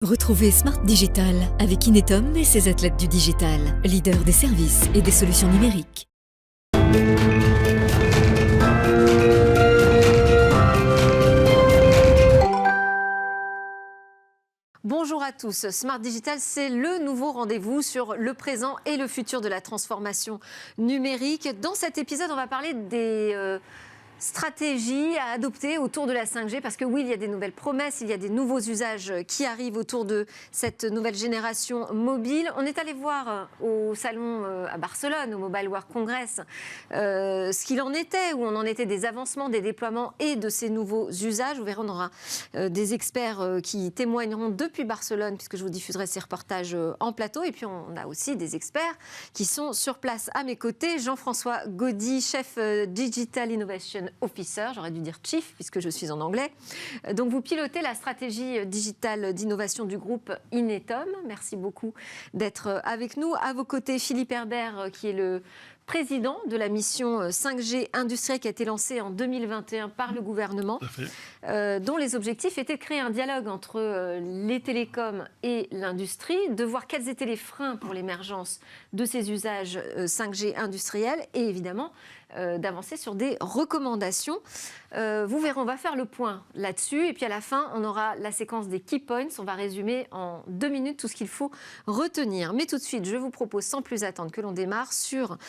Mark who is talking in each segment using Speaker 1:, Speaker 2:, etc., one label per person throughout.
Speaker 1: Retrouvez Smart Digital avec Inetom et ses athlètes du digital, leader des services et des solutions numériques.
Speaker 2: Bonjour à tous, Smart Digital, c'est le nouveau rendez-vous sur le présent et le futur de la transformation numérique. Dans cet épisode, on va parler des stratégies à adopter autour de la 5G, parce que oui, il y a des nouvelles promesses, il y a des nouveaux usages qui arrivent autour de cette nouvelle génération mobile. On est allé voir au salon à Barcelone, au Mobile World Congress, ce qu'il en était, où on en était des avancements, des déploiements et de ces nouveaux usages. Vous verrez, on aura des experts qui témoigneront depuis Barcelone, puisque je vous diffuserai ces reportages en plateau. Et puis on a aussi des experts qui sont sur place à mes côtés. Jean-François Gaudy, chef Digital Innovation Officer, j'aurais dû dire Chief puisque je suis en anglais. Donc vous pilotez la stratégie digitale d'innovation du groupe Inetom. Merci beaucoup d'être avec nous. À vos côtés, Philippe Herbert, qui est le président de la mission 5G industrielle qui a été lancée en 2021 par le gouvernement, dont les objectifs étaient de créer un dialogue entre les télécoms et l'industrie, de voir quels étaient les freins pour l'émergence de ces usages 5G industriels et évidemment d'avancer sur des recommandations. Vous verrez, on va faire le point là-dessus et puis à la fin, on aura la séquence des key points. On va résumer en 2 minutes tout ce qu'il faut retenir. Mais tout de suite, je vous propose sans plus attendre que l'on démarre sur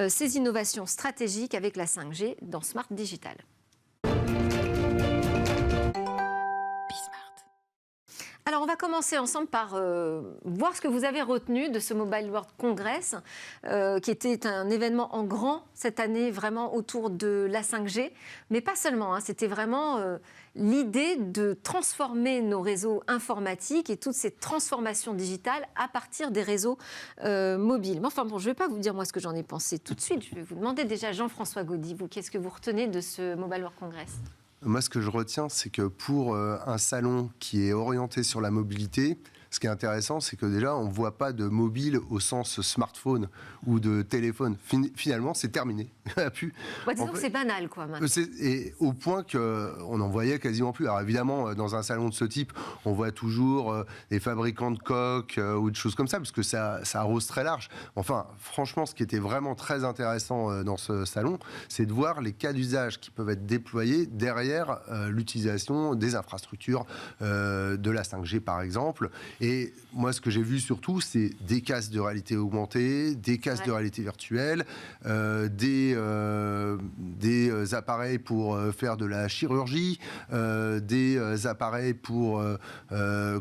Speaker 2: ces innovations stratégiques avec la 5G dans Smart Digital. Alors, on va commencer ensemble par voir ce que vous avez retenu de ce Mobile World Congress, qui était un événement en grand cette année, vraiment autour de la 5G. Mais pas seulement, hein, c'était vraiment l'idée de transformer nos réseaux informatiques et toutes ces transformations digitales à partir des réseaux mobiles. Mais enfin bon, je ne vais pas vous dire moi ce que j'en ai pensé tout de suite. Je vais vous demander déjà, Jean-François Gaudy, vous, qu'est-ce que vous retenez de ce Mobile World Congress ?
Speaker 3: Moi, ce que je retiens, c'est que pour un salon qui est orienté sur la mobilité, ce qui est intéressant, c'est que déjà, on ne voit pas de mobile au sens smartphone ou de téléphone. Finalement, c'est terminé.
Speaker 2: Disons que c'est banal, quoi, maintenant.
Speaker 3: Et au point qu'on n'en voyait quasiment plus. Alors évidemment, dans un salon de ce type, on voit toujours des fabricants de coques ou de choses comme ça, parce que ça arrose très large. Enfin, franchement, ce qui était vraiment très intéressant dans ce salon, c'est de voir les cas d'usage qui peuvent être déployés derrière l'utilisation des infrastructures de la 5G, par exemple. Et moi, ce que j'ai vu surtout, c'est des casques de réalité augmentée, des casques de réalité virtuelle, des appareils pour faire de la chirurgie, des appareils pour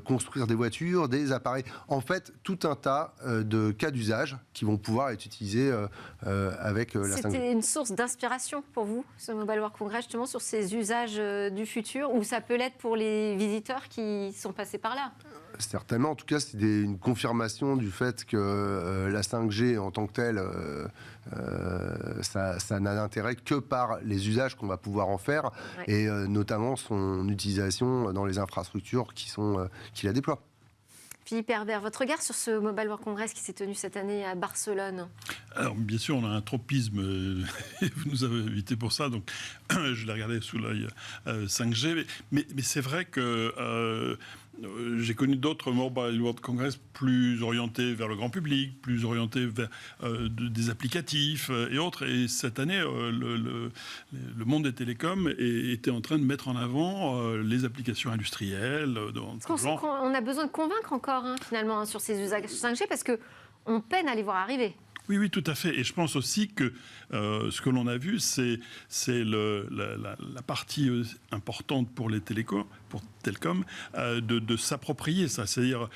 Speaker 3: construire des voitures, des appareils... En fait, tout un tas de cas d'usage qui vont pouvoir être utilisés avec la 5G.
Speaker 2: C'était une source d'inspiration pour vous, ce Mobile World Congress, justement, sur ces usages du futur, ou ça peut l'être pour les visiteurs qui sont passés par là ?
Speaker 3: Certainement, en tout cas, c'est une confirmation du fait que la 5G en tant que telle, ça n'a d'intérêt que par les usages qu'on va pouvoir en faire, et notamment son utilisation dans les infrastructures qui la déploient.
Speaker 2: Philippe Herbert, votre regard sur ce Mobile World Congress qui s'est tenu cette année à Barcelone ?
Speaker 4: Alors, bien sûr, on a un tropisme, vous nous avez invités pour ça, donc je l'ai regardé sous l'œil 5G, mais c'est vrai que j'ai connu d'autres Mobile World Congress plus orientés vers le grand public, plus orientés vers des applicatifs et autres. Et cette année, le monde des télécoms était en train de mettre en avant les applications industrielles.
Speaker 2: On a besoin de convaincre encore, finalement, sur ces usages 5G, parce qu'on peine à les voir arriver.
Speaker 4: Oui, tout à fait. Et je pense aussi que ce que l'on a vu, c'est la partie importante pour les télécoms, de s'approprier ça. C'est-à-dire,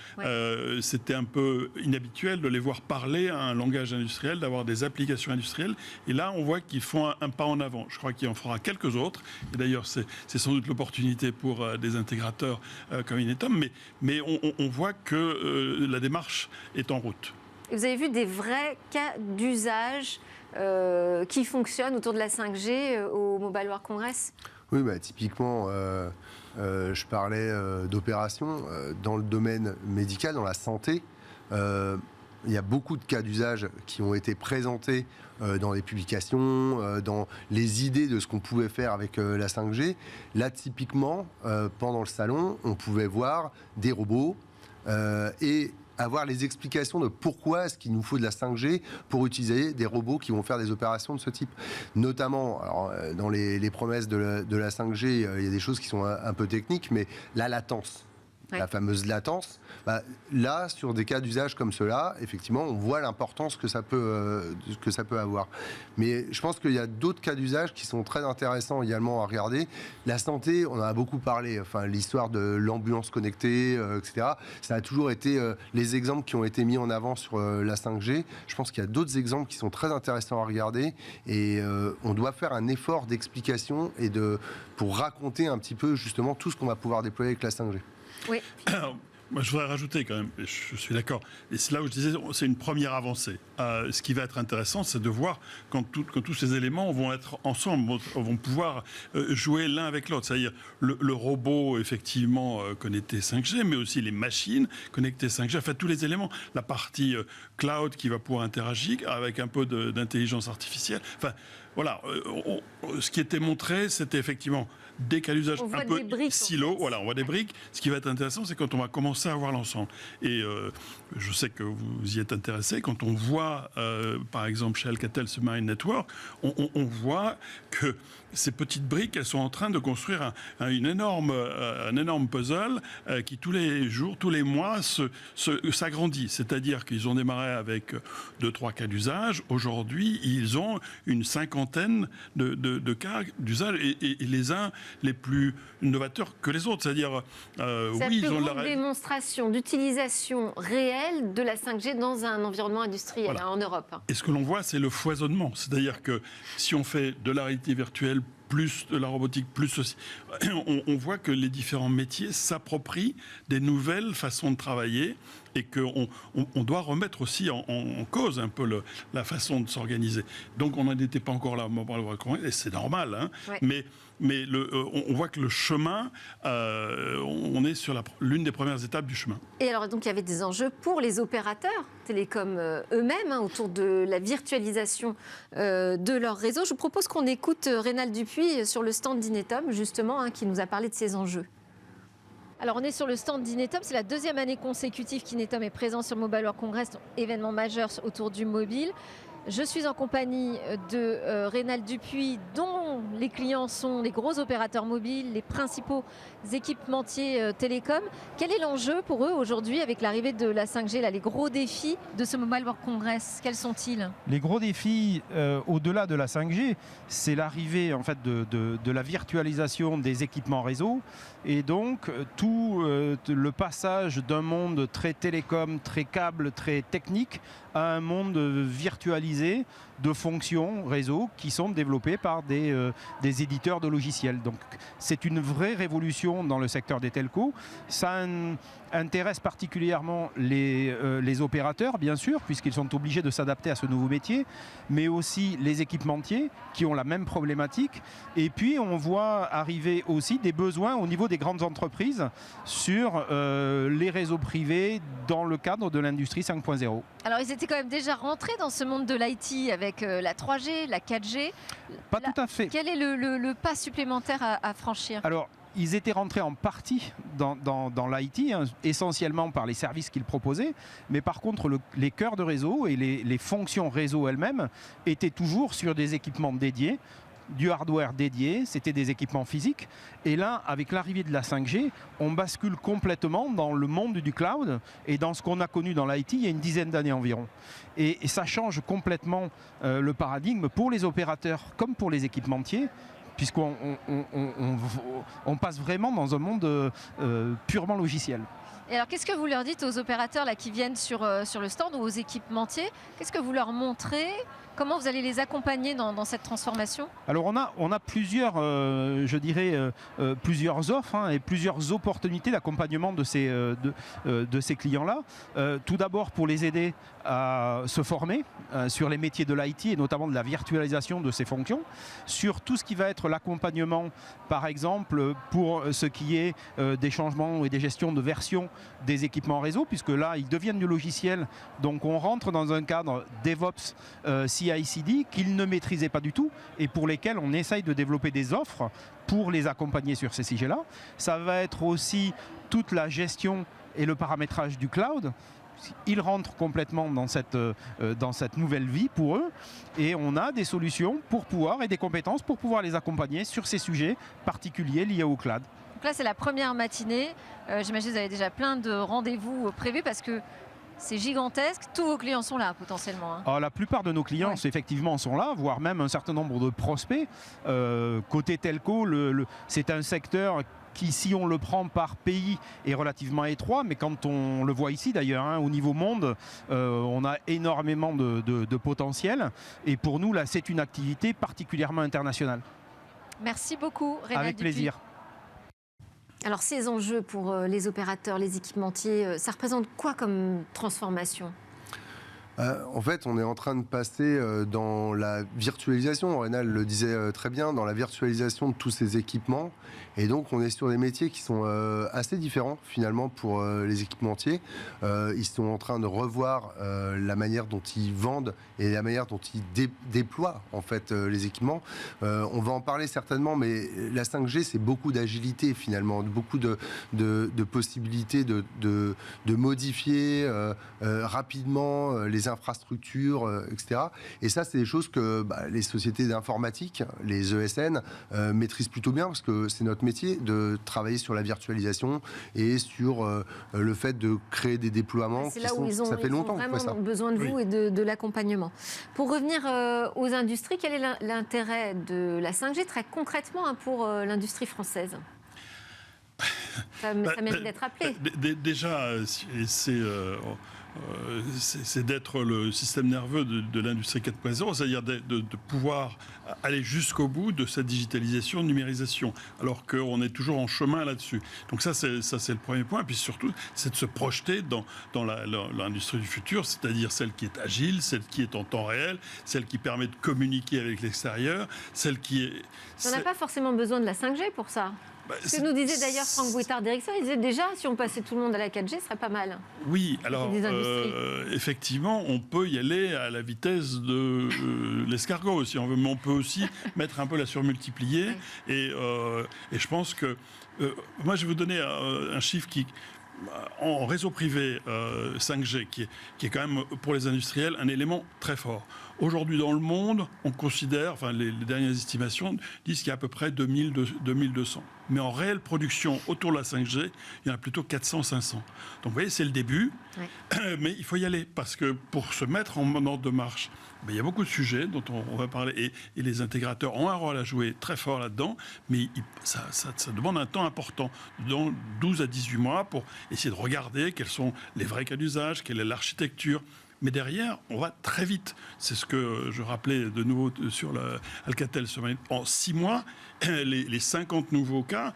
Speaker 4: c'était un peu inhabituel de les voir parler à un langage industriel, d'avoir des applications industrielles. Et là, on voit qu'ils font un pas en avant. Je crois qu'il en fera quelques autres. Et d'ailleurs, c'est sans doute l'opportunité pour des intégrateurs comme Inetom. Mais on voit que la démarche est en route.
Speaker 2: Vous avez vu des vrais cas d'usage qui fonctionnent autour de la 5G au Mobile World Congress ?
Speaker 3: Oui, typiquement, je parlais d'opérations dans le domaine médical, dans la santé. Il y a beaucoup de cas d'usage qui ont été présentés dans les publications, dans les idées de ce qu'on pouvait faire avec la 5G. Là, typiquement, pendant le salon, on pouvait voir des robots, et avoir les explications de pourquoi est-ce qu'il nous faut de la 5G pour utiliser des robots qui vont faire des opérations de ce type. Notamment, alors, dans les promesses de la 5G, il y a des choses qui sont un peu techniques, mais la latence. La fameuse latence, là, sur des cas d'usage comme ceux-là, effectivement, on voit l'importance que ça peut avoir. Mais je pense qu'il y a d'autres cas d'usage qui sont très intéressants également à regarder. La santé, on en a beaucoup parlé, enfin, l'histoire de l'ambulance connectée, etc. Ça a toujours été les exemples qui ont été mis en avant sur la 5G. Je pense qu'il y a d'autres exemples qui sont très intéressants à regarder et on doit faire un effort d'explication et pour raconter un petit peu justement tout ce qu'on va pouvoir déployer avec la 5G.
Speaker 2: Oui.
Speaker 4: Alors, moi, je voudrais rajouter quand même, et je suis d'accord, et c'est là où je disais, c'est une première avancée. Ce qui va être intéressant, c'est de voir quand tous ces éléments vont être ensemble, vont pouvoir jouer l'un avec l'autre. C'est-à-dire le robot, effectivement, connecté 5G, mais aussi les machines connectées 5G, enfin tous les éléments, la partie cloud qui va pouvoir interagir avec un peu d'intelligence artificielle. Enfin, voilà, ce qui était montré, c'était effectivement des cas d'usage un peu silo. Voilà, on voit des briques. Ce qui va être intéressant, c'est quand on va commencer à voir l'ensemble. Et je sais que vous y êtes intéressé. Quand on voit, par exemple, chez Alcatel Submarine Network, on voit que ces petites briques, elles sont en train de construire un énorme puzzle qui, tous les jours, tous les mois, s'agrandit. C'est-à-dire qu'ils ont démarré avec 2-3 cas d'usage. Aujourd'hui, ils ont une cinquantaine de cas d'usage et les uns les plus novateurs que les autres. C'est-à-dire,
Speaker 2: oui, ils ont la démonstration d'utilisation réelle de la 5G dans un environnement industriel en Europe.
Speaker 4: Et ce que l'on voit, c'est le foisonnement. C'est-à-dire que si on fait de la réalité virtuelle, plus de la robotique, plus ceci, on voit que les différents métiers s'approprient des nouvelles façons de travailler et qu'on doit remettre aussi en cause un peu la façon de s'organiser. Donc on n'en était pas encore là, et c'est normal, hein, mais on voit que le chemin, on est sur l'une des premières étapes du chemin.
Speaker 2: Et alors, donc, il y avait des enjeux pour les opérateurs télécoms eux-mêmes autour de la virtualisation de leur réseau. Je vous propose qu'on écoute Rénal Dupuis sur le stand d'Inetom, justement, qui nous a parlé de ces enjeux. Alors, on est sur le stand d'Inetom. C'est la deuxième année consécutive qu'Inetom est présent sur le Mobile World Congress, événement majeur autour du mobile. Je suis en compagnie de Rénal Dupuis, dont les clients sont les gros opérateurs mobiles, les principaux équipementiers télécoms. Quel est l'enjeu pour eux aujourd'hui avec l'arrivée de la 5G, les gros défis de ce Mobile World Congress? Quels sont-ils?
Speaker 5: Les gros défis, au-delà de la 5G, c'est l'arrivée en fait, de la virtualisation des équipements réseau et donc tout le passage d'un monde très télécom, très câble, très technique à un monde virtualisé de fonctions réseau qui sont développées par des éditeurs de logiciels. Donc c'est une vraie révolution dans le secteur des telcos. Ça intéresse particulièrement les opérateurs, bien sûr, puisqu'ils sont obligés de s'adapter à ce nouveau métier, mais aussi les équipementiers qui ont la même problématique. Et puis on voit arriver aussi des besoins au niveau des grandes entreprises sur les réseaux privés dans le cadre de l'industrie 5.0.
Speaker 2: Alors ils étaient quand même déjà rentrés dans ce monde de l'IT avec la 3G, la 4G.
Speaker 5: Pas tout à fait.
Speaker 2: Quel est le pas supplémentaire à franchir?
Speaker 5: Alors, ils étaient rentrés en partie dans l'IT, essentiellement par les services qu'ils proposaient, mais par contre les cœurs de réseau et les fonctions réseau elles-mêmes étaient toujours sur des équipements dédiés, du hardware dédié, c'était des équipements physiques. Et là, avec l'arrivée de la 5G, on bascule complètement dans le monde du cloud et dans ce qu'on a connu dans l'IT il y a une dizaine d'années environ. Et ça change complètement le paradigme pour les opérateurs comme pour les équipementiers, puisqu'on passe vraiment dans un monde purement logiciel.
Speaker 2: Et alors, qu'est-ce que vous leur dites aux opérateurs là, qui viennent sur le stand ou aux équipementiers? Qu'est-ce que vous leur montrez? Comment vous allez les accompagner dans cette transformation? Alors
Speaker 5: on a plusieurs, je dirais, plusieurs offres et plusieurs opportunités d'accompagnement de ces clients-là. Tout d'abord pour les aider à se former sur les métiers de l'IT et notamment de la virtualisation de ces fonctions, sur tout ce qui va être l'accompagnement, par exemple, pour ce qui est des changements et des gestions de version des équipements réseau, puisque là, ils deviennent du logiciel. Donc on rentre dans un cadre DevOps CI/CD qu'ils ne maîtrisaient pas du tout et pour lesquels on essaye de développer des offres pour les accompagner sur ces sujets-là. Ça va être aussi toute la gestion et le paramétrage du cloud. Ils rentrent complètement dans cette nouvelle vie pour eux et on a des solutions et des compétences pour pouvoir les accompagner sur ces sujets particuliers liés au cloud.
Speaker 2: Donc là, c'est la première matinée. J'imagine que vous avez déjà plein de rendez-vous prévus parce que c'est gigantesque. Tous vos clients sont là potentiellement.
Speaker 5: Alors, la plupart de nos clients, effectivement, sont là, voire même un certain nombre de prospects. Côté telco, c'est un secteur qui, si on le prend par pays, est relativement étroit, mais quand on le voit ici d'ailleurs, au niveau monde, on a énormément de potentiel. Et pour nous, là, c'est une activité particulièrement internationale.
Speaker 2: Merci beaucoup, Rénal
Speaker 5: Avec
Speaker 2: Dupuis.
Speaker 5: plaisir.
Speaker 2: Alors, ces enjeux pour les opérateurs, les équipementiers, ça représente quoi comme transformation ?
Speaker 3: En fait, on est en train de passer dans la virtualisation, Rénal le disait très bien, dans la virtualisation de tous ces équipements. Et donc, on est sur des métiers qui sont assez différents, finalement, pour les équipementiers. Ils sont en train de revoir la manière dont ils vendent et la manière dont ils déploient, en fait, les équipements. On va en parler certainement, mais la 5G, c'est beaucoup d'agilité, finalement, beaucoup de possibilités de modifier rapidement les infrastructures, etc. Et ça, c'est des choses que les sociétés d'informatique, les ESN, maîtrisent plutôt bien, parce que c'est notre métier de travailler sur la virtualisation et sur le fait de créer des déploiements.
Speaker 2: C'est là où ils ont vraiment besoin de vous et de l'accompagnement. Pour revenir aux industries, quel est l'intérêt de la 5G très concrètement pour l'industrie française ? Ça mérite d'être appelé.
Speaker 4: Déjà, c'est d'être le système nerveux de l'industrie 4.0, c'est-à-dire de pouvoir aller jusqu'au bout de cette digitalisation, numérisation, alors qu'on est toujours en chemin là-dessus. Donc ça, c'est le premier point. Et puis surtout, c'est de se projeter dans l'industrie du futur, c'est-à-dire celle qui est agile, celle qui est en temps réel, celle qui permet de communiquer avec l'extérieur, celle qui est...
Speaker 2: On n'a pas forcément besoin de la 5G pour ça. Ce que nous disait d'ailleurs Franck Bouitard-Derickson, il disait déjà, si on passait tout le monde à la 4G, ce serait pas mal.
Speaker 4: Oui, alors effectivement, on peut y aller à la vitesse de l'escargot, si on veut, mais on peut aussi mettre un peu la surmultiplier. Oui. Et je pense que... moi, je vais vous donner un chiffre qui... En réseau privé 5G, qui est quand même pour les industriels un élément très fort. Aujourd'hui dans le monde, on considère, enfin les dernières estimations disent qu'il y a à peu près 2200. Mais en réelle production autour de la 5G, il y en a plutôt 400-500. Donc vous voyez, c'est le début, oui. Mais il faut y aller, parce que pour se mettre en ordre de marche, il y a beaucoup de sujets dont on va parler, et les intégrateurs ont un rôle à jouer très fort là-dedans, mais ça demande un temps important, dans 12 à 18 mois, pour essayer de regarder quels sont les vrais cas d'usage, quelle est l'architecture. Mais derrière, on va très vite. C'est ce que je rappelais de nouveau sur Alcatel. En 6 mois, les 50 nouveaux cas,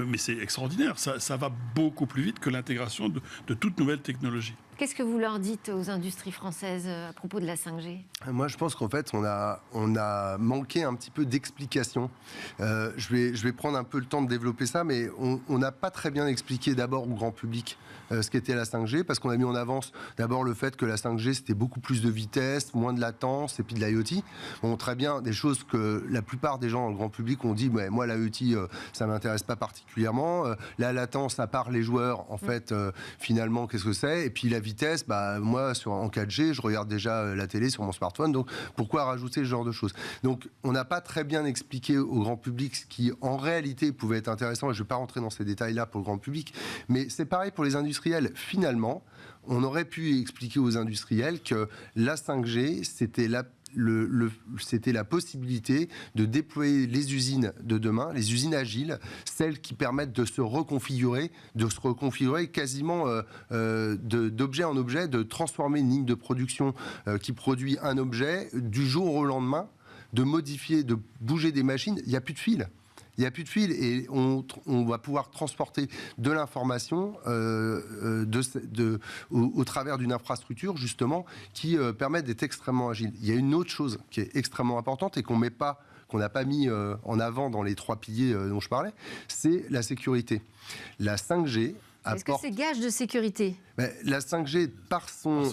Speaker 4: mais c'est extraordinaire. Ça va beaucoup plus vite que l'intégration de toute nouvelle technologie.
Speaker 2: Qu'est-ce que vous leur dites aux industries françaises à propos de la 5G ?
Speaker 3: Moi, je pense qu'en fait, on a manqué un petit peu d'explications. Je vais prendre un peu le temps de développer ça, mais on n'a pas très bien expliqué d'abord au grand public ce qu'était la 5G, parce qu'on a mis en avance d'abord le fait que la 5G, c'était beaucoup plus de vitesse, moins de latence, et puis de l'IoT. Bon, très bien, des choses que la plupart des gens dans le grand public ont dit, mais moi, l'IoT, ça ne m'intéresse pas particulièrement. La latence, à part les joueurs, en fait, finalement, qu'est-ce que c'est ? Et puis la vitesse, moi, en 4G, je regarde déjà la télé sur mon smartphone, donc pourquoi rajouter ce genre de choses ? Donc, on n'a pas très bien expliqué au grand public ce qui, en réalité, pouvait être intéressant, et je ne vais pas rentrer dans ces détails-là pour le grand public, mais c'est pareil pour les industriels. Finalement, on aurait pu expliquer aux industriels que la 5G, c'était la possibilité de déployer les usines de demain, les usines agiles, celles qui permettent de se reconfigurer quasiment d'objet en objet, de transformer une ligne de production qui produit un objet du jour au lendemain, de modifier, de bouger des machines. Il n'y a plus de fil. Il n'y a plus de fil et on va pouvoir transporter de l'information au travers d'une infrastructure justement qui permet d'être extrêmement agile. Il y a une autre chose qui est extrêmement importante et qu'on n'a pas mis en avant dans les 3 piliers dont je parlais, c'est la sécurité. La 5G
Speaker 2: Est-ce que c'est gage de sécurité ?
Speaker 3: La 5G, par son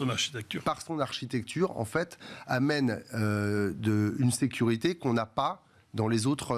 Speaker 4: architecture,
Speaker 3: en fait, amène une sécurité qu'on n'a pas dans les autres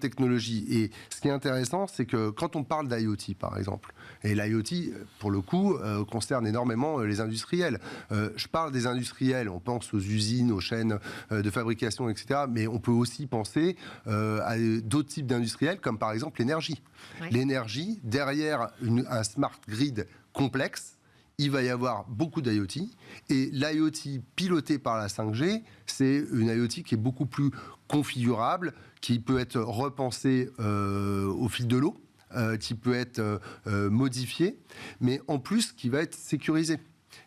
Speaker 3: technologies. Et ce qui est intéressant, c'est que quand on parle d'IoT, par exemple, et l'IoT, pour le coup, concerne énormément les industriels. Je parle des industriels, on pense aux usines, aux chaînes de fabrication, etc. Mais on peut aussi penser à d'autres types d'industriels, comme par exemple l'énergie.
Speaker 2: Oui.
Speaker 3: L'énergie, derrière un smart grid complexe, il va y avoir beaucoup d'IoT. Et l'IoT piloté par la 5G, c'est une IoT qui est beaucoup plus configurable, qui peut être repensée au fil de l'eau, qui peut être modifiée, mais en plus qui va être sécurisée.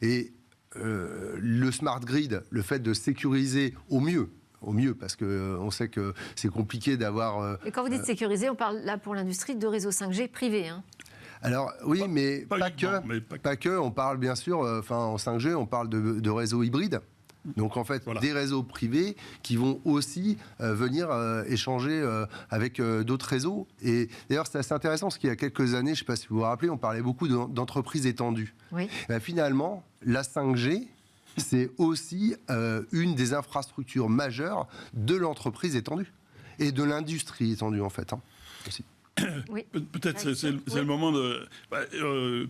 Speaker 3: Et le smart grid, le fait de sécuriser au mieux, parce qu'on sait que c'est compliqué d'avoir...
Speaker 2: Et quand vous dites sécuriser, on parle là pour l'industrie de réseaux 5G privés.
Speaker 3: Alors oui, mais pas que. On parle bien sûr, en 5G, on parle de réseaux hybrides. Donc en fait, des réseaux privés qui vont aussi venir échanger avec d'autres réseaux. Et d'ailleurs, c'est assez intéressant parce qu'il y a quelques années, je ne sais pas si vous vous rappelez, on parlait beaucoup d'entreprises étendues. Oui. Et finalement, la 5G, c'est aussi une des infrastructures majeures de l'entreprise étendue et de l'industrie étendue en fait, aussi.
Speaker 4: Oui. Peut-être c'est le moment de...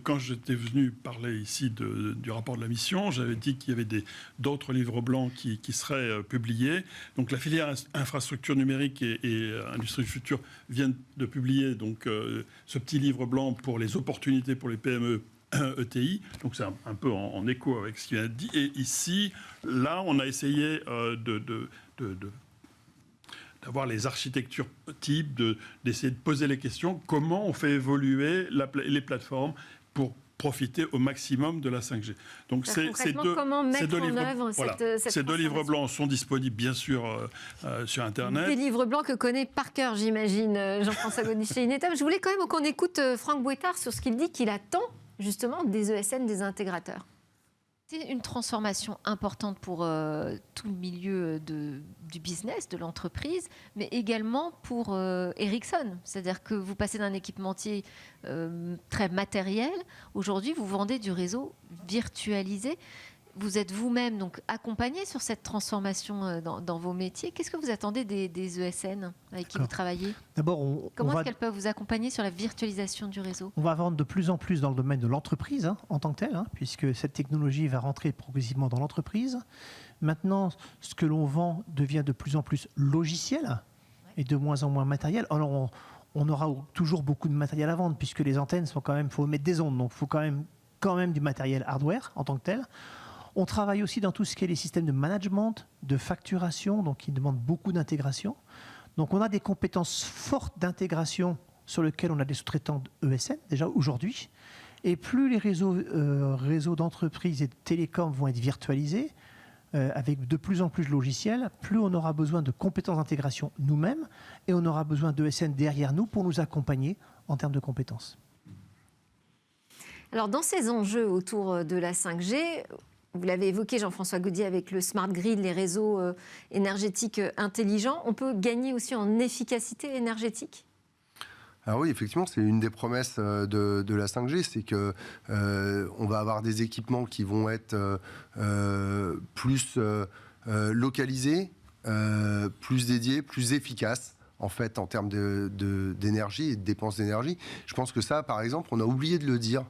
Speaker 4: quand j'étais venu parler ici du rapport de la mission, j'avais dit qu'il y avait d'autres livres blancs qui seraient publiés. Donc la filière infrastructure numérique et industrie du futur viennent de publier donc, ce petit livre blanc pour les opportunités pour les PME ETI. Donc c'est un peu en écho avec ce qui vient d'être dit. Et ici, là, on a essayé d'avoir les architectures types, d'essayer de poser les questions. Comment on fait évoluer les plateformes pour profiter au maximum de la 5G. Donc ces deux livres blancs sont disponibles bien sûr sur Internet.
Speaker 2: Des livres blancs que connaît par cœur, j'imagine, Jean-François Gaudry chez Inetum. Je voulais quand même qu'on écoute Franck Bouettard sur ce qu'il dit qu'il attend justement des ESN, des intégrateurs.
Speaker 6: C'est une transformation importante pour tout le milieu du business, de l'entreprise, mais également pour Ericsson. C'est-à-dire que vous passez d'un équipementier très matériel. Aujourd'hui, vous vendez du réseau virtualisé. Vous êtes vous-même donc accompagné sur cette transformation dans vos métiers. Qu'est-ce que vous attendez des ESN avec qui vous travaillez ?
Speaker 7: D'abord,
Speaker 6: comment est-ce qu'elles peuvent vous accompagner sur la virtualisation du réseau ?
Speaker 7: On va vendre de plus en plus dans le domaine de l'entreprise en tant que telle, puisque cette technologie va rentrer progressivement dans l'entreprise. Maintenant, ce que l'on vend devient de plus en plus logiciel et de moins en moins matériel. Alors, on aura toujours beaucoup de matériel à vendre, puisque les antennes sont quand même, il faut mettre des ondes, donc il faut quand même du matériel hardware en tant que tel. On travaille aussi dans tout ce qui est les systèmes de management, de facturation, donc qui demandent beaucoup d'intégration. Donc on a des compétences fortes d'intégration sur lesquelles on a des sous-traitants ESN, déjà aujourd'hui. Et plus les réseaux d'entreprises et de télécoms vont être virtualisés, avec de plus en plus de logiciels, plus on aura besoin de compétences d'intégration nous-mêmes, et on aura besoin d'ESN derrière nous pour nous accompagner en termes de compétences.
Speaker 2: Alors dans ces enjeux autour de la 5G... Vous l'avez évoqué, Jean-François Gaudry, avec le smart grid, les réseaux énergétiques intelligents. On peut gagner aussi en efficacité énergétique ?
Speaker 3: Alors oui, effectivement, c'est une des promesses de la 5G, c'est que on va avoir des équipements qui vont être plus localisés, plus dédiés, plus efficaces. En fait, en termes d'énergie et de dépenses d'énergie. Je pense que ça, par exemple, on a oublié de le dire.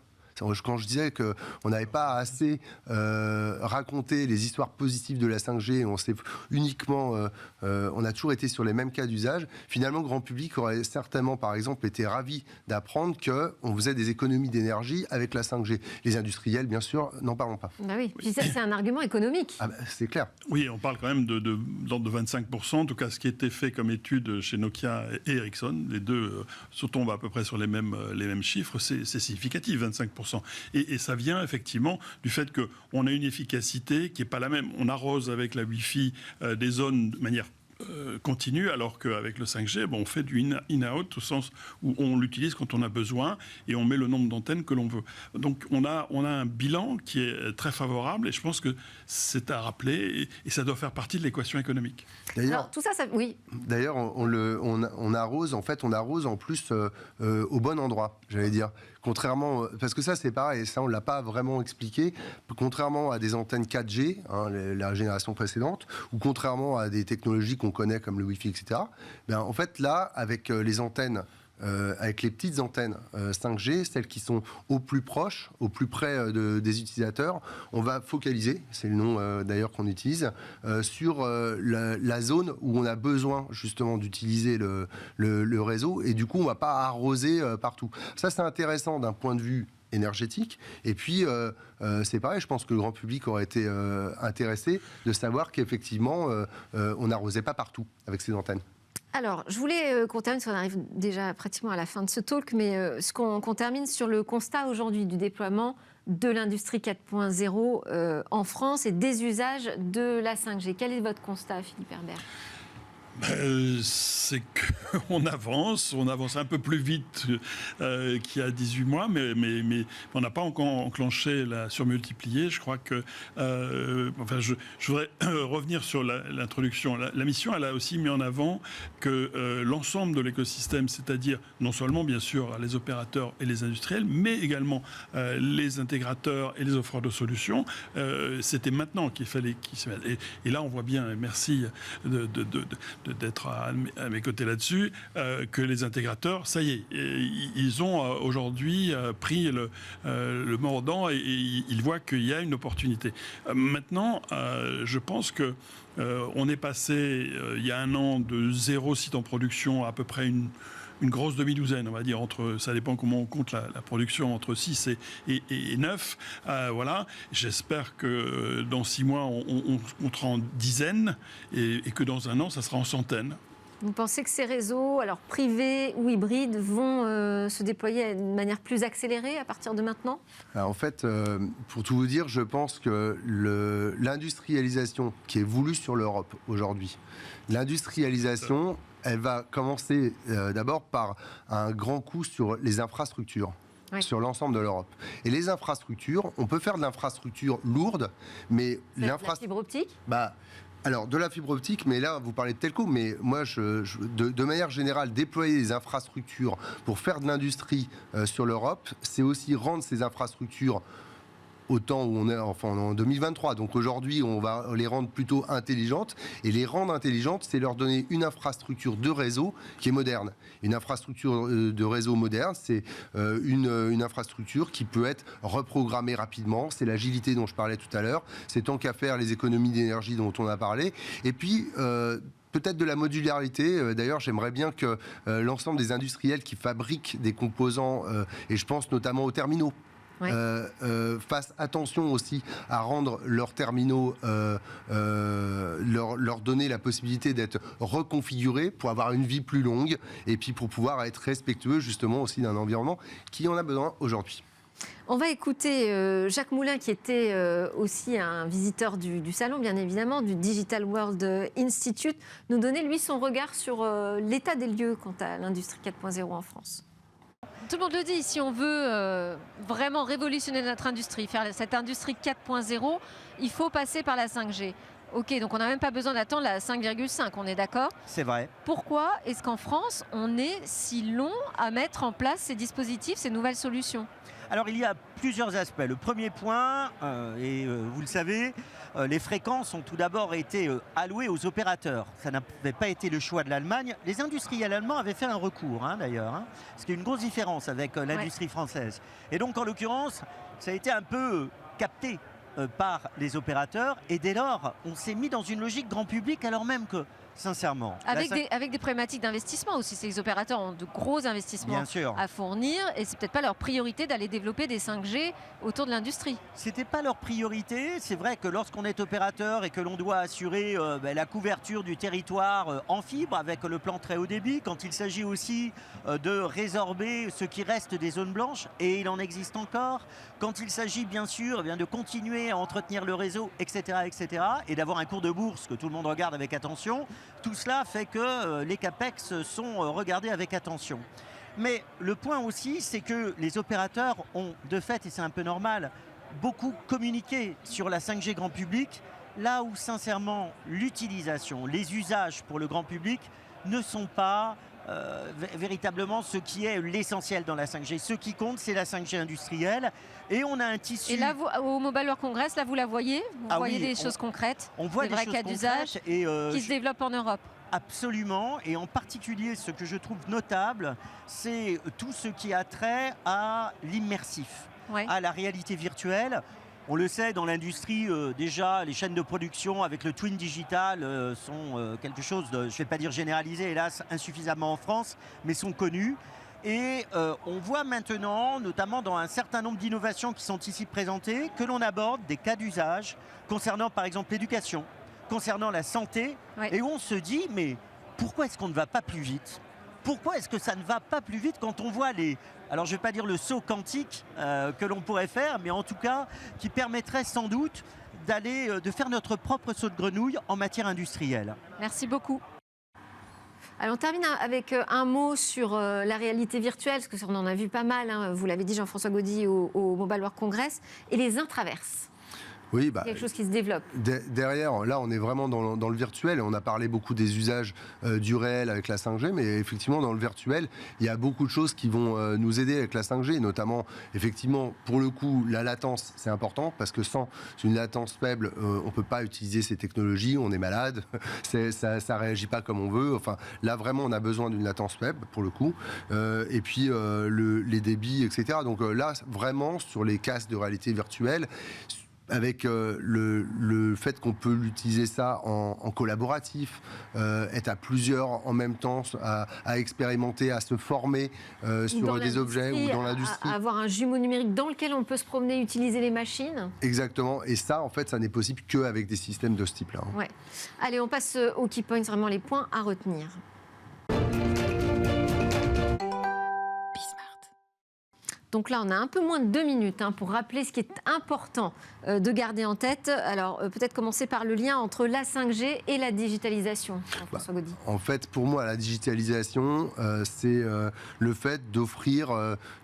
Speaker 3: Quand je disais qu'on n'avait pas assez raconté les histoires positives de la 5G, on a toujours été sur les mêmes cas d'usage. Finalement, le grand public aurait certainement, par exemple, été ravi d'apprendre qu'on faisait des économies d'énergie avec la 5G. Les industriels, bien sûr, n'en parlons pas.
Speaker 2: Ah oui. Puis ça, c'est un argument économique.
Speaker 3: C'est clair.
Speaker 4: Oui, on parle quand même de 25%. En tout cas, ce qui a été fait comme étude chez Nokia et Ericsson, les deux se tombent à peu près sur les mêmes chiffres. C'est significatif, 25%. Et ça vient effectivement du fait qu'on a une efficacité qui n'est pas la même. On arrose avec la Wi-Fi des zones de manière continue, alors qu'avec le 5G, on fait du in-out au sens où on l'utilise quand on a besoin et on met le nombre d'antennes que l'on veut. Donc on a un bilan qui est très favorable et je pense que c'est à rappeler et ça doit faire partie de l'équation économique.
Speaker 2: Alors tout ça, oui.
Speaker 3: D'ailleurs, on arrose en plus au bon endroit, j'allais dire. contrairement, parce que ça c'est pareil, ça on l'a pas vraiment expliqué, contrairement à des antennes 4G, la génération précédente, ou contrairement à des technologies qu'on connaît comme le Wi-Fi, etc. Ben, en fait là, avec les antennes, avec les petites antennes 5G, celles qui sont au plus proche, au plus près des utilisateurs, on va focaliser, c'est le nom d'ailleurs qu'on utilise, sur la zone où on a besoin justement d'utiliser le réseau, et du coup on ne va pas arroser partout. Ça c'est intéressant d'un point de vue énergétique, et puis c'est pareil, je pense que le grand public aurait été intéressé de savoir qu'effectivement on n'arrosait pas partout avec ces antennes.
Speaker 2: Alors, je voulais qu'on termine, parce qu'on arrive déjà pratiquement à la fin de ce talk, mais qu'on termine sur le constat aujourd'hui du déploiement de l'industrie 4.0 en France et des usages de la 5G. Quel est votre constat, Philippe Herbert ?
Speaker 4: C'est qu'on avance un peu plus vite qu'il y a 18 mois, mais on n'a pas encore enclenché la surmultipliée. Je crois que... je voudrais revenir sur l'introduction. La mission, elle a aussi mis en avant que l'ensemble de l'écosystème, c'est-à-dire non seulement, bien sûr, les opérateurs et les industriels, mais également les intégrateurs et les offreurs de solutions, c'était maintenant qu'il fallait qu'ils se mettent. Et là, on voit bien, et merci d'être à mes côtés là-dessus, que les intégrateurs, ça y est, ils ont aujourd'hui pris le mordant et ils voient qu'il y a une opportunité. Maintenant, je pense que on est passé, il y a un an, de 0 site en production à peu près une grosse demi-douzaine, on va dire, ça dépend comment on compte la production, entre 6 et 9. Voilà. J'espère que dans 6 mois, on comptera en dizaines et que dans un an, ça sera en centaines.
Speaker 2: Vous pensez que ces réseaux, alors privés ou hybrides, vont se déployer de manière plus accélérée à partir de maintenant ?
Speaker 3: En fait, pour tout vous dire, je pense que l'industrialisation qui est voulue sur l'Europe aujourd'hui, l'industrialisation, elle va commencer d'abord par un grand coup sur les infrastructures. Oui. Sur l'ensemble de l'Europe. Et les infrastructures, on peut faire de l'infrastructure lourde, mais
Speaker 2: la fibre optique ?
Speaker 3: Alors, de la fibre optique, mais là, vous parlez de telco, mais moi, de manière générale, déployer des infrastructures pour faire de l'industrie sur l'Europe, c'est aussi rendre ces infrastructures au temps où on est en 2023. Donc aujourd'hui, on va les rendre plutôt intelligentes. Et les rendre intelligentes, c'est leur donner une infrastructure de réseau qui est moderne. Une infrastructure de réseau moderne, c'est une infrastructure qui peut être reprogrammée rapidement. C'est l'agilité dont je parlais tout à l'heure. C'est tant qu'à faire les économies d'énergie dont on a parlé. Et puis... peut-être de la modularité. D'ailleurs, j'aimerais bien que l'ensemble des industriels qui fabriquent des composants, et je pense notamment aux terminaux, oui. Fassent attention aussi à rendre leurs terminaux, leur donner la possibilité d'être reconfigurés pour avoir une vie plus longue et puis pour pouvoir être respectueux justement aussi d'un environnement qui en a besoin aujourd'hui.
Speaker 2: On va écouter Jacques Moulin, qui était aussi un visiteur du salon, bien évidemment, du Digital World Institute, nous donner, lui, son regard sur l'état des lieux quant à l'industrie 4.0 en France.
Speaker 6: Tout le monde le dit, si on veut vraiment révolutionner notre industrie, faire cette industrie 4.0, il faut passer par la 5G. Ok, donc on n'a même pas besoin d'attendre la 5,5, on est d'accord ?
Speaker 8: C'est vrai.
Speaker 6: Pourquoi est-ce qu'en France, on est si long à mettre en place ces dispositifs, ces nouvelles solutions ?
Speaker 8: Alors il y a plusieurs aspects. Le premier point, vous le savez, les fréquences ont tout d'abord été allouées aux opérateurs. Ça n'avait pas été le choix de l'Allemagne. Les industriels allemands avaient fait un recours d'ailleurs, ce qui est une grosse différence avec l'industrie française. Et donc en l'occurrence, ça a été un peu capté par les opérateurs et dès lors, on s'est mis dans une logique grand public alors même que, sincèrement...
Speaker 6: Avec des problématiques d'investissement aussi. Ces opérateurs ont de gros investissements à fournir et c'est peut-être pas leur priorité d'aller développer des 5G autour de l'industrie.
Speaker 8: C'était pas leur priorité. C'est vrai que lorsqu'on est opérateur et que l'on doit assurer la couverture du territoire en fibre avec le plan très haut débit, quand il s'agit aussi de résorber ce qui reste des zones blanches, et il en existe encore, quand il s'agit bien sûr de continuer à entretenir le réseau, etc., et d'avoir un cours de bourse que tout le monde regarde avec attention, tout cela fait que les CAPEX sont regardés avec attention. Mais le point aussi, c'est que les opérateurs ont, de fait, et c'est un peu normal, beaucoup communiqué sur la 5G grand public, là où, sincèrement, l'utilisation, les usages pour le grand public ne sont pas véritablement ce qui est l'essentiel dans la 5G. Ce qui compte, c'est la 5G industrielle. Et on a un tissu...
Speaker 6: Et là, au Mobile World Congress, là, vous la voyez? Vous voyez des choses concrètes?
Speaker 8: On voit
Speaker 6: des
Speaker 8: des
Speaker 6: vrais
Speaker 8: choses
Speaker 6: cas d'usage
Speaker 8: et
Speaker 6: qui se développent en Europe.
Speaker 8: Absolument, et en particulier ce que je trouve notable, c'est tout ce qui a trait à l'immersif, à la réalité virtuelle. On le sait, dans l'industrie, déjà, les chaînes de production avec le twin digital sont quelque chose de, je ne vais pas dire généralisé, hélas, insuffisamment en France, mais sont connus. Et on voit maintenant, notamment dans un certain nombre d'innovations qui sont ici présentées, que l'on aborde des cas d'usage concernant par exemple l'éducation, concernant la santé, et où on se dit, mais pourquoi est-ce qu'on ne va pas plus vite? Pourquoi est-ce que ça ne va pas plus vite quand on voit alors je ne vais pas dire le saut quantique que l'on pourrait faire, mais en tout cas qui permettrait sans doute de faire notre propre saut de grenouille en matière industrielle.
Speaker 6: Merci beaucoup.
Speaker 2: Alors on termine avec un mot sur la réalité virtuelle, parce qu'on en a vu pas mal, hein, vous l'avez dit Jean-François Gaudy au Mobile World Congress, et les intraverses.
Speaker 3: Oui,
Speaker 2: quelque chose qui se développe.
Speaker 3: Derrière, là, on est vraiment dans le virtuel. Et on a parlé beaucoup des usages du réel avec la 5G, mais effectivement, dans le virtuel, il y a beaucoup de choses qui vont nous aider avec la 5G, notamment, effectivement, pour le coup, la latence, c'est important, parce que sans une latence faible, on ne peut pas utiliser ces technologies, on est malade, ça ne réagit pas comme on veut. Enfin, là, vraiment, on a besoin d'une latence faible, pour le coup. Et puis, les débits, etc. Donc là, vraiment, sur les casques de réalité virtuelle, avec le fait qu'on peut l'utiliser ça en collaboratif, être à plusieurs en même temps, à expérimenter, à se former sur des objets ou dans l'industrie.
Speaker 2: Avoir un jumeau numérique dans lequel on peut se promener, utiliser les machines.
Speaker 3: Exactement, et ça, en fait, ça n'est possible qu'avec des systèmes de ce type-là.
Speaker 2: Ouais. Allez, on passe aux key points, vraiment les points à retenir. Donc là, on a un peu moins de 2 minutes pour rappeler ce qui est important de garder en tête. Alors, peut-être commencer par le lien entre la 5G et la digitalisation. François Gaudy.
Speaker 3: En fait, pour moi, la digitalisation, c'est le fait d'offrir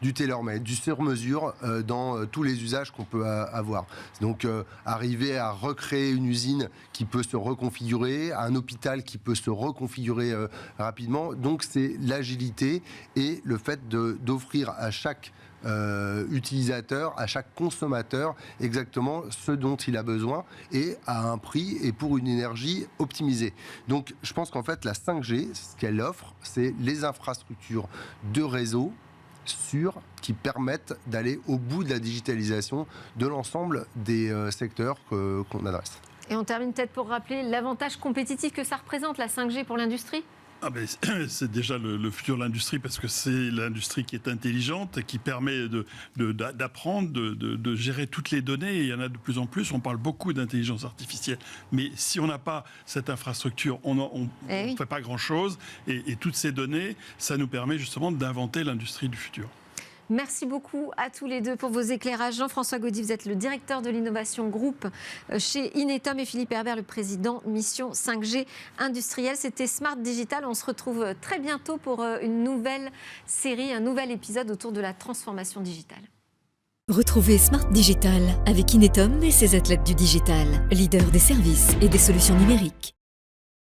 Speaker 3: du tailor-made, du sur-mesure dans tous les usages qu'on peut avoir. Donc, arriver à recréer une usine qui peut se reconfigurer, un hôpital qui peut se reconfigurer rapidement. Donc, c'est l'agilité et le fait d'offrir à chaque utilisateur, à chaque consommateur, exactement ce dont il a besoin et à un prix et pour une énergie optimisée. Donc je pense qu'en fait la 5G, ce qu'elle offre, c'est les infrastructures de réseau sûres qui permettent d'aller au bout de la digitalisation de l'ensemble des secteurs qu'on adresse.
Speaker 2: Et on termine peut-être pour rappeler l'avantage compétitif que ça représente la 5G pour l'industrie.
Speaker 4: C'est déjà le futur de l'industrie, parce que c'est l'industrie qui est intelligente, qui permet d'apprendre, de gérer toutes les données, et il y en a de plus en plus. On parle beaucoup d'intelligence artificielle, mais si on n'a pas cette infrastructure, on ne fait pas grand-chose, et toutes ces données, ça nous permet justement d'inventer l'industrie du futur.
Speaker 2: Merci beaucoup à tous les deux pour vos éclairages. Jean-François Gaudy, vous êtes le directeur de l'innovation groupe chez Inetom, et Philippe Herbert, le président mission 5G industrielle. C'était Smart Digital. On se retrouve très bientôt pour une nouvelle série, un nouvel épisode autour de la transformation digitale.
Speaker 1: Retrouvez Smart Digital avec Inetom et ses athlètes du digital, leader des services et des solutions numériques.